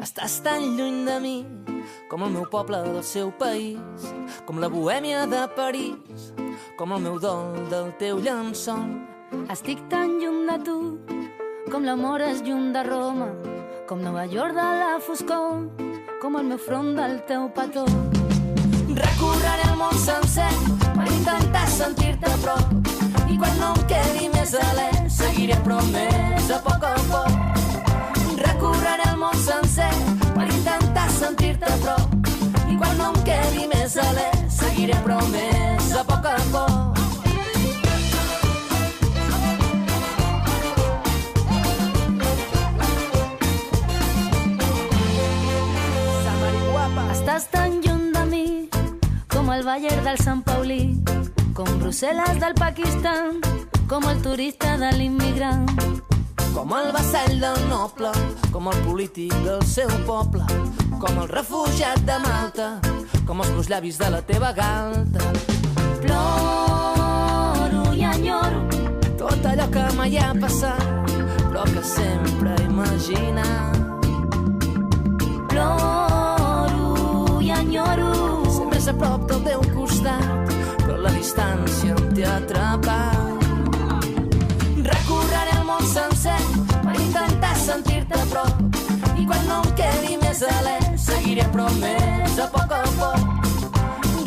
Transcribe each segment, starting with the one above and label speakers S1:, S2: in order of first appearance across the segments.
S1: Estàs tan lluny de mi com el meu poble del seu país, com la bohèmia de París, com el meu dol del teu llençol.
S2: Estic tan lluny de tu com l'amor és lluny de Roma, com Nova York de la foscor, com el meu front del teu petó.
S1: Recorreré el món sencer per intentar sentir-te a prop, i quan no em quedi més alè seguiré promès a poc. Recorreré el món sencer per intentar sentir-te a prop, i quan no em quedi més alè seguiré promès a poc.
S2: Estàs tan lluny de mi com el Bayern del Sant Paulí, com Brussel·les del Pakistan, com el turista de l'immigrant,
S1: com el vassall del noble, com el polític del seu poble, com el refugiat de Malta, com els meus llavis de la teva galta.
S2: Ploro i enyoro
S1: tot allò que mai ha passat, però que sempre he imaginat.
S2: Ploro i enyoro
S1: ser més a prop del teu costat, però la distància em té atrapat. Recorreré el món sencer per intentar sentir-te a prop, i quan no em quedi més alè seguiré promès a poc.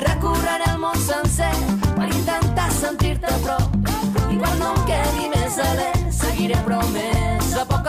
S1: Recorreré el món sencer per intentar sentir-te a prop, i quan no em quedi més alè seguiré promès a poc.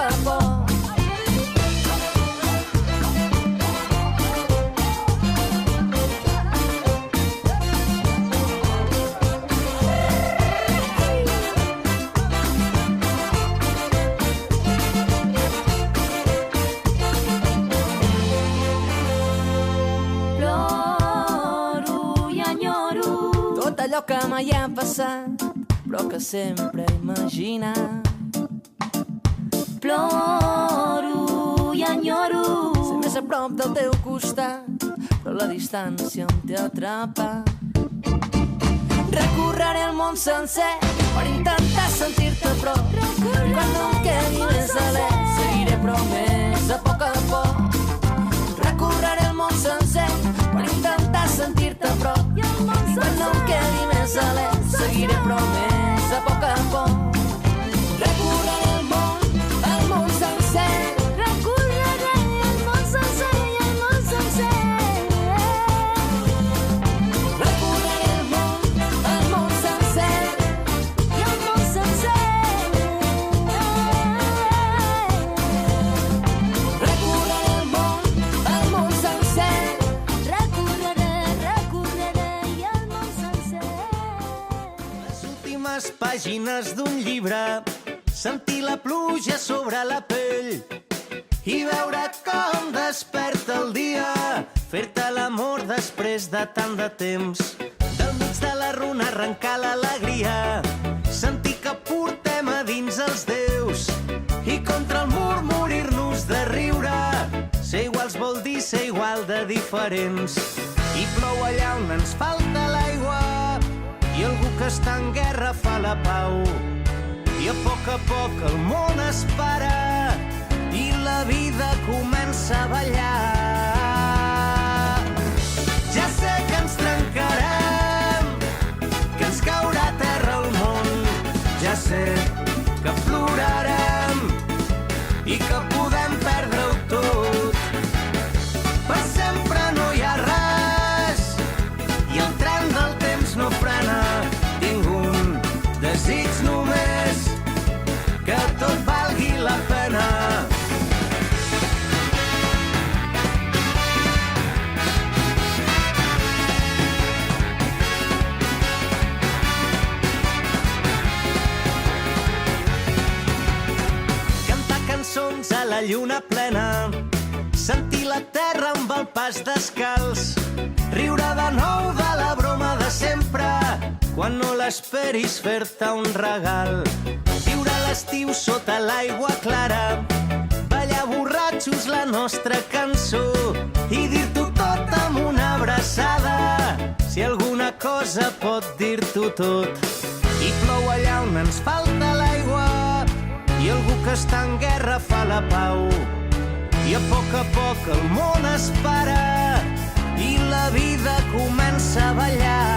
S1: Allò que mai ha passat, però que sempre he imaginat.
S2: Ploro i enyoro
S1: ser més a prop del teu costat, però la distància em té atrapat. Recorreré el món sencer per intentar sentir-te a prop, i quan no em quedi més alè seguiré promès a poc. Recorreré el món sencer per intentar sentir-te a prop, i quan no em quedi més alè seguiré promès a poc. Recorreré el món sencer.
S2: Recorreré el món sencer i el món sencer.
S1: Recorreré el món sencer
S2: I el món sencer.
S1: Recorreré el món sencer.
S2: Recorreré i el món sencer.
S3: Les últimes pàgines d'un llibre, sentir la pluja sobre la pell i veure com desperta el dia, fer-te l'amor després de tant de temps. Del mig de la runa arrencar l'alegria, sentir que portem a dins els déus i contra el mur morir-nos de riure. Ser iguals vol dir ser igual de diferents, i plou allà on ens falta l'aigua, i algú que està en guerra fa la pau, i a poc el món es para i la vida comença a ballar. Ja sé que ens trencarem, que ens caurà a terra el món, ja sé que plorarem i que podem perdre-ho tot. Per sempre no hi ha res i el tren del temps no frena. Tinc un desig només, que tot valgui la pena. Cantar cançons a la lluna plena, sentir la terra amb el pas descalç, riure de nou de la broma de sempre, quan no l'esperis fer-te un regal. Viure l'estiu sota l'aigua clara, ballar borratxos la nostra cançó i dir-t'ho tot amb una abraçada, si alguna cosa pot dir-t'ho tot. I plou allà on ens falta l'aigua, i algú que està en guerra fa la pau, i I a poc el món es para i la vida comença a ballar.